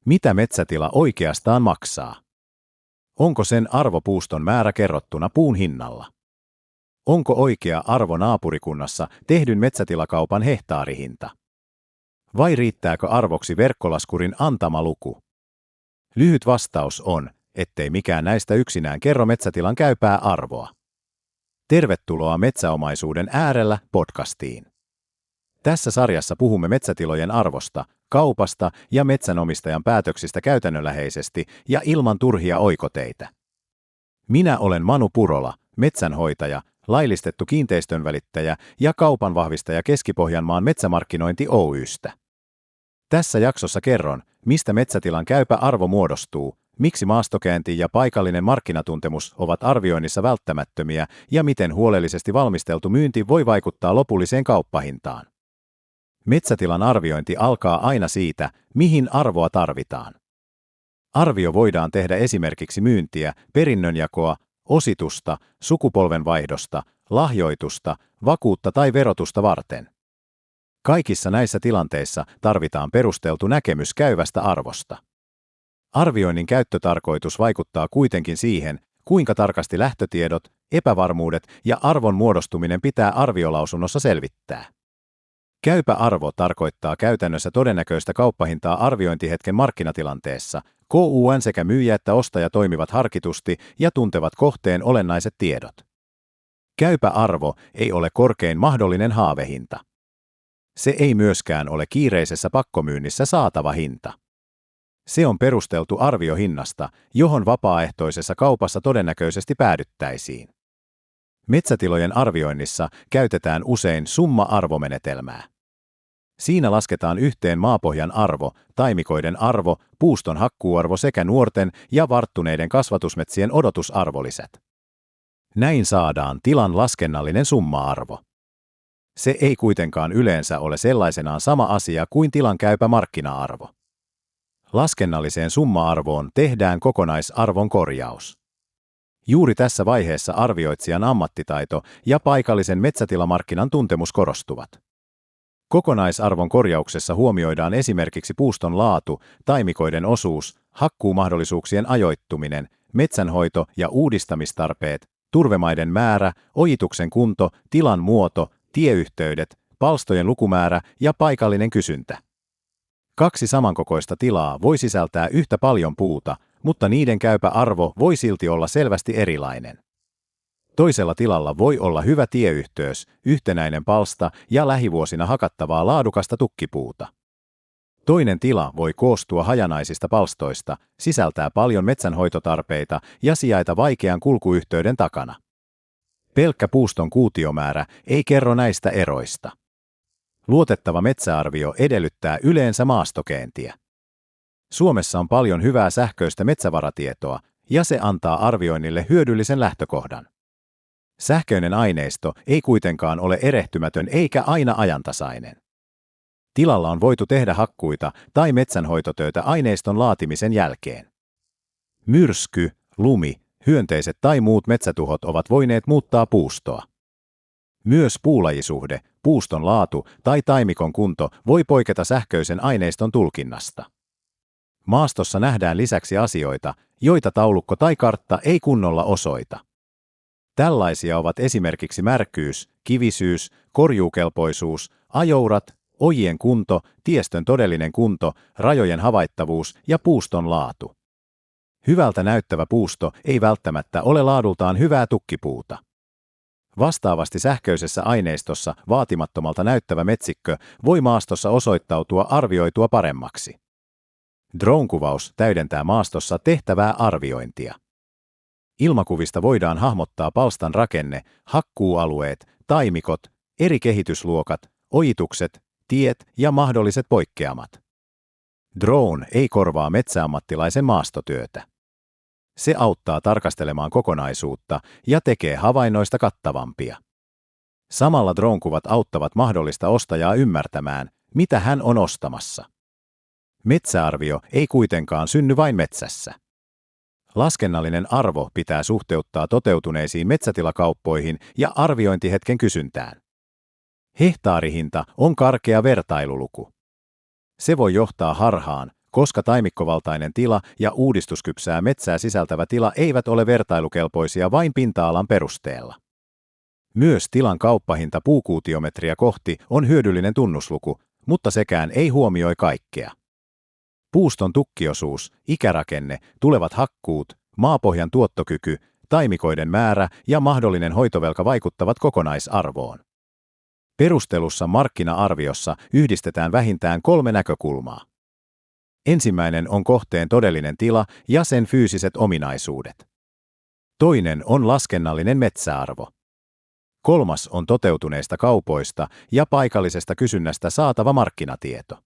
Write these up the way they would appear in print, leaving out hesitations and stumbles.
Mitä metsätila oikeastaan maksaa? Onko sen arvo puuston määrä kerrottuna puun hinnalla? Onko oikea arvo naapurikunnassa tehdyn metsätilakaupan hehtaarihinta? Vai riittääkö arvoksi verkkolaskurin antama luku? Lyhyt vastaus on, ettei mikään näistä yksinään kerro metsätilan käypää arvoa. Tervetuloa Metsäomaisuuden äärellä podcastiin. Tässä sarjassa puhumme metsätilojen arvosta, kaupasta ja metsänomistajan päätöksistä käytännönläheisesti ja ilman turhia oikoteitä. Minä olen Manu Purola, metsänhoitaja, laillistettu kiinteistönvälittäjä ja kaupanvahvistaja Keski-Pohjanmaan Metsämarkkinointi Oy:stä. Tässä jaksossa kerron, mistä metsätilan käypä arvo muodostuu, miksi maastokäynti ja paikallinen markkinatuntemus ovat arvioinnissa välttämättömiä ja miten huolellisesti valmisteltu myynti voi vaikuttaa lopulliseen kauppahintaan. Metsätilan arviointi alkaa aina siitä, mihin arvoa tarvitaan. Arvio voidaan tehdä esimerkiksi myyntiä, perinnönjakoa, ositusta, sukupolvenvaihdosta, lahjoitusta, vakuutta tai verotusta varten. Kaikissa näissä tilanteissa tarvitaan perusteltu näkemys käyvästä arvosta. Arvioinnin käyttötarkoitus vaikuttaa kuitenkin siihen, kuinka tarkasti lähtötiedot, epävarmuudet ja arvon muodostuminen pitää arviolausunnossa selvittää. Käypä arvo tarkoittaa käytännössä todennäköistä kauppahintaa arviointihetken markkinatilanteessa. KUN sekä myyjä että ostaja toimivat harkitusti ja tuntevat kohteen olennaiset tiedot. Käypä arvo ei ole korkein mahdollinen haavehinta. Se ei myöskään ole kiireisessä pakkomyynnissä saatava hinta. Se on perusteltu arvio hinnasta, johon vapaaehtoisessa kaupassa todennäköisesti päädyttäisiin. Metsätilojen arvioinnissa käytetään usein summa-arvomenetelmää. Siinä lasketaan yhteen maapohjan arvo, taimikoiden arvo, puuston hakkuuarvo sekä nuorten ja varttuneiden kasvatusmetsien odotusarvolliset. Näin saadaan tilan laskennallinen summa-arvo. Se ei kuitenkaan yleensä ole sellaisenaan sama asia kuin tilan käypä markkina-arvo. Laskennalliseen summa-arvoon tehdään kokonaisarvon korjaus. Juuri tässä vaiheessa arvioitsijan ammattitaito ja paikallisen metsätilamarkkinan tuntemus korostuvat. Kokonaisarvon korjauksessa huomioidaan esimerkiksi puuston laatu, taimikoiden osuus, hakkuumahdollisuuksien ajoittuminen, metsänhoito- ja uudistamistarpeet, turvemaiden määrä, ojituksen kunto, tilan muoto, tieyhteydet, palstojen lukumäärä ja paikallinen kysyntä. Kaksi samankokoista tilaa voi sisältää yhtä paljon puuta, mutta niiden käypä arvo voi silti olla selvästi erilainen. Toisella tilalla voi olla hyvä tieyhteys, yhtenäinen palsta ja lähivuosina hakattavaa laadukasta tukkipuuta. Toinen tila voi koostua hajanaisista palstoista, sisältää paljon metsänhoitotarpeita ja sijaita vaikean kulkuyhteyden takana. Pelkkä puuston kuutiomäärä ei kerro näistä eroista. Luotettava metsäarvio edellyttää yleensä maastokäyntiä. Suomessa on paljon hyvää sähköistä metsävaratietoa, ja se antaa arvioinnille hyödyllisen lähtökohdan. Sähköinen aineisto ei kuitenkaan ole erehtymätön eikä aina ajantasainen. Tilalla on voitu tehdä hakkuita tai metsänhoitotöitä aineiston laatimisen jälkeen. Myrsky, lumi, hyönteiset tai muut metsätuhot ovat voineet muuttaa puustoa. Myös puulajisuhde, puuston laatu tai taimikon kunto voi poiketa sähköisen aineiston tulkinnasta. Maastossa nähdään lisäksi asioita, joita taulukko tai kartta ei kunnolla osoita. Tällaisia ovat esimerkiksi märkyys, kivisyys, korjuukelpoisuus, ajourat, ojien kunto, tiestön todellinen kunto, rajojen havaittavuus ja puuston laatu. Hyvältä näyttävä puusto ei välttämättä ole laadultaan hyvää tukkipuuta. Vastaavasti sähköisessä aineistossa vaatimattomalta näyttävä metsikkö voi maastossa osoittautua arvioitua paremmaksi. Drone-kuvaus täydentää maastossa tehtävää arviointia. Ilmakuvista voidaan hahmottaa palstan rakenne, hakkuualueet, taimikot, eri kehitysluokat, ojitukset, tiet ja mahdolliset poikkeamat. Drone ei korvaa metsäammattilaisen maastotyötä. Se auttaa tarkastelemaan kokonaisuutta ja tekee havainnoista kattavampia. Samalla drone-kuvat auttavat mahdollista ostajaa ymmärtämään, mitä hän on ostamassa. Metsäarvio ei kuitenkaan synny vain metsässä. Laskennallinen arvo pitää suhteuttaa toteutuneisiin metsätilakauppoihin ja arviointihetken kysyntään. Hehtaarihinta on karkea vertailuluku. Se voi johtaa harhaan, koska taimikkovaltainen tila ja uudistuskypsää metsää sisältävä tila eivät ole vertailukelpoisia vain pinta-alan perusteella. Myös tilan kauppahinta puukuutiometriä kohti on hyödyllinen tunnusluku, mutta sekään ei huomioi kaikkea. Puuston tukkiosuus, ikärakenne, tulevat hakkuut, maapohjan tuottokyky, taimikoiden määrä ja mahdollinen hoitovelka vaikuttavat kokonaisarvoon. Perustelussa markkina-arviossa yhdistetään vähintään 3 näkökulmaa. Ensimmäinen on kohteen todellinen tila ja sen fyysiset ominaisuudet. Toinen on laskennallinen metsäarvo. Kolmas on toteutuneista kaupoista ja paikallisesta kysynnästä saatava markkinatieto.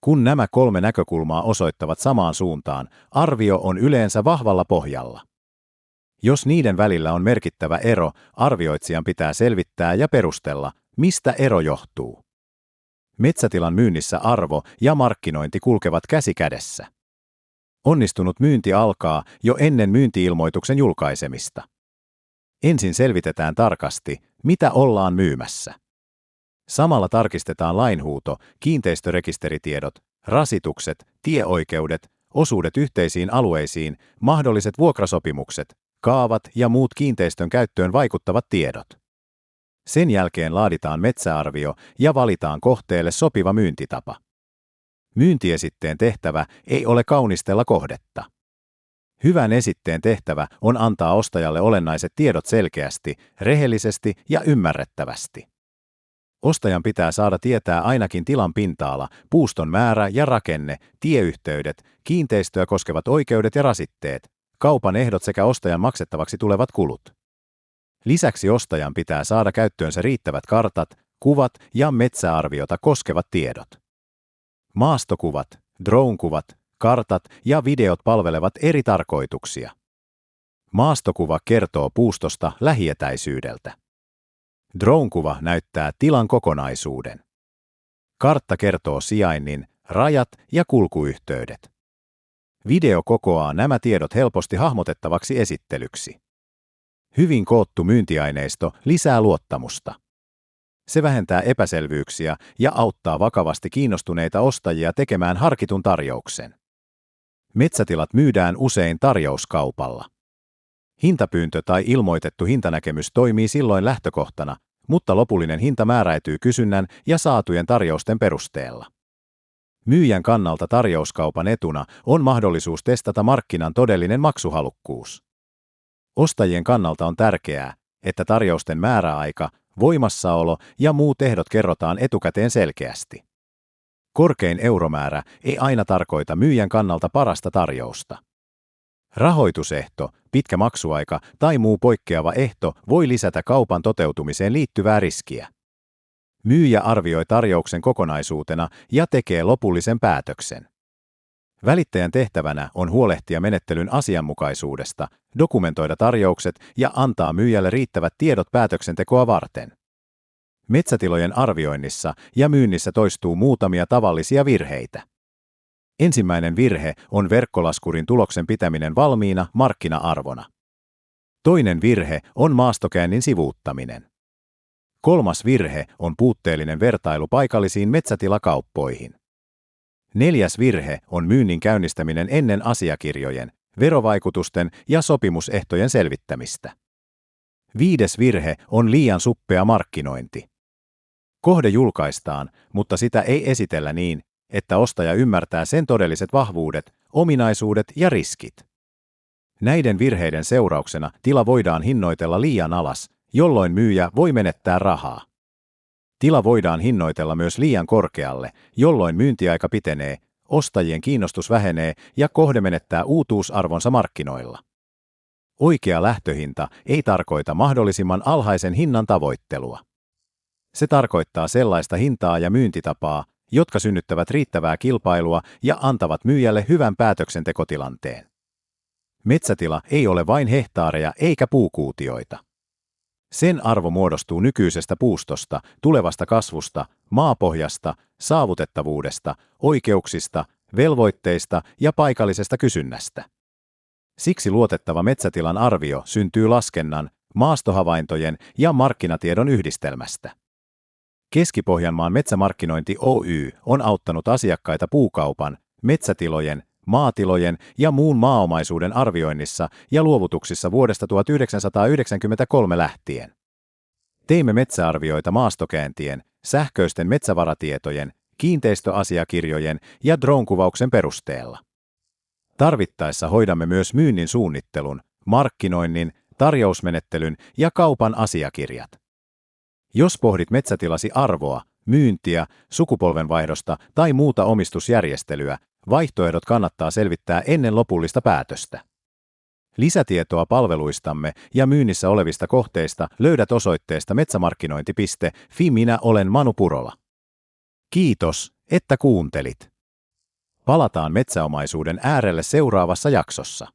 Kun nämä 3 näkökulmaa osoittavat samaan suuntaan, arvio on yleensä vahvalla pohjalla. Jos niiden välillä on merkittävä ero, arvioitsijan pitää selvittää ja perustella, mistä ero johtuu. Metsätilan myynnissä arvo ja markkinointi kulkevat käsi kädessä. Onnistunut myynti alkaa jo ennen myynti-ilmoituksen julkaisemista. Ensin selvitetään tarkasti, mitä ollaan myymässä. Samalla tarkistetaan lainhuuto, kiinteistörekisteritiedot, rasitukset, tieoikeudet, osuudet yhteisiin alueisiin, mahdolliset vuokrasopimukset, kaavat ja muut kiinteistön käyttöön vaikuttavat tiedot. Sen jälkeen laaditaan metsäarvio ja valitaan kohteelle sopiva myyntitapa. Myyntiesitteen tehtävä ei ole kaunistella kohdetta. Hyvän esitteen tehtävä on antaa ostajalle olennaiset tiedot selkeästi, rehellisesti ja ymmärrettävästi. Ostajan pitää saada tietää ainakin tilan pinta-ala, puuston määrä ja rakenne, tieyhteydet, kiinteistöä koskevat oikeudet ja rasitteet, kaupan ehdot sekä ostajan maksettavaksi tulevat kulut. Lisäksi ostajan pitää saada käyttöönsä riittävät kartat, kuvat ja metsäarviota koskevat tiedot. Maastokuvat, drone-kuvat, kartat ja videot palvelevat eri tarkoituksia. Maastokuva kertoo puustosta lähietäisyydeltä. Drone-kuva näyttää tilan kokonaisuuden. Kartta kertoo sijainnin, rajat ja kulkuyhteydet. Video kokoaa nämä tiedot helposti hahmotettavaksi esittelyksi. Hyvin koottu myyntiaineisto lisää luottamusta. Se vähentää epäselvyyksiä ja auttaa vakavasti kiinnostuneita ostajia tekemään harkitun tarjouksen. Metsätilat myydään usein tarjouskaupalla. Hintapyyntö tai ilmoitettu hintanäkemys toimii silloin lähtökohtana, mutta lopullinen hinta määräytyy kysynnän ja saatujen tarjousten perusteella. Myyjän kannalta tarjouskaupan etuna on mahdollisuus testata markkinan todellinen maksuhalukkuus. Ostajien kannalta on tärkeää, että tarjousten määräaika, voimassaolo ja muut ehdot kerrotaan etukäteen selkeästi. Korkein euromäärä ei aina tarkoita myyjän kannalta parasta tarjousta. Rahoitusehto, pitkä maksuaika tai muu poikkeava ehto voi lisätä kaupan toteutumiseen liittyvää riskiä. Myyjä arvioi tarjouksen kokonaisuutena ja tekee lopullisen päätöksen. Välittäjän tehtävänä on huolehtia menettelyn asianmukaisuudesta, dokumentoida tarjoukset ja antaa myyjälle riittävät tiedot päätöksentekoa varten. Metsätilojen arvioinnissa ja myynnissä toistuu muutamia tavallisia virheitä. Ensimmäinen virhe on verkkolaskurin tuloksen pitäminen valmiina markkina-arvona. Toinen virhe on maastokäynnin sivuuttaminen. Kolmas virhe on puutteellinen vertailu paikallisiin metsätilakauppoihin. Neljäs virhe on myynnin käynnistäminen ennen asiakirjojen, verovaikutusten ja sopimusehtojen selvittämistä. Viides virhe on liian suppea markkinointi. Kohde julkaistaan, mutta sitä ei esitellä niin, että ostaja ymmärtää sen todelliset vahvuudet, ominaisuudet ja riskit. Näiden virheiden seurauksena tila voidaan hinnoitella liian alas, jolloin myyjä voi menettää rahaa. Tila voidaan hinnoitella myös liian korkealle, jolloin myyntiaika pitenee, ostajien kiinnostus vähenee ja kohde menettää uutuusarvonsa markkinoilla. Oikea lähtöhinta ei tarkoita mahdollisimman alhaisen hinnan tavoittelua. Se tarkoittaa sellaista hintaa ja myyntitapaa, jotka synnyttävät riittävää kilpailua ja antavat myyjälle hyvän päätöksentekotilanteen. Metsätila ei ole vain hehtaareja eikä puukuutioita. Sen arvo muodostuu nykyisestä puustosta, tulevasta kasvusta, maapohjasta, saavutettavuudesta, oikeuksista, velvoitteista ja paikallisesta kysynnästä. Siksi luotettava metsätilan arvio syntyy laskennan, maastohavaintojen ja markkinatiedon yhdistelmästä. Keski-Pohjanmaan metsämarkkinointi Oy on auttanut asiakkaita puukaupan, metsätilojen, maatilojen ja muun maaomaisuuden arvioinnissa ja luovutuksissa vuodesta 1993 lähtien. Teimme metsäarvioita maastokääntien, sähköisten metsävaratietojen, kiinteistöasiakirjojen ja drone-kuvauksen perusteella. Tarvittaessa hoidamme myös myynnin suunnittelun, markkinoinnin, tarjousmenettelyn ja kaupan asiakirjat. Jos pohdit metsätilasi arvoa, myyntiä, sukupolvenvaihdosta tai muuta omistusjärjestelyä, vaihtoehdot kannattaa selvittää ennen lopullista päätöstä. Lisätietoa palveluistamme ja myynnissä olevista kohteista löydät osoitteesta metsämarkkinointi.fi. Minä olen Manu Purola. Kiitos, että kuuntelit. Palataan metsäomaisuuden äärelle seuraavassa jaksossa.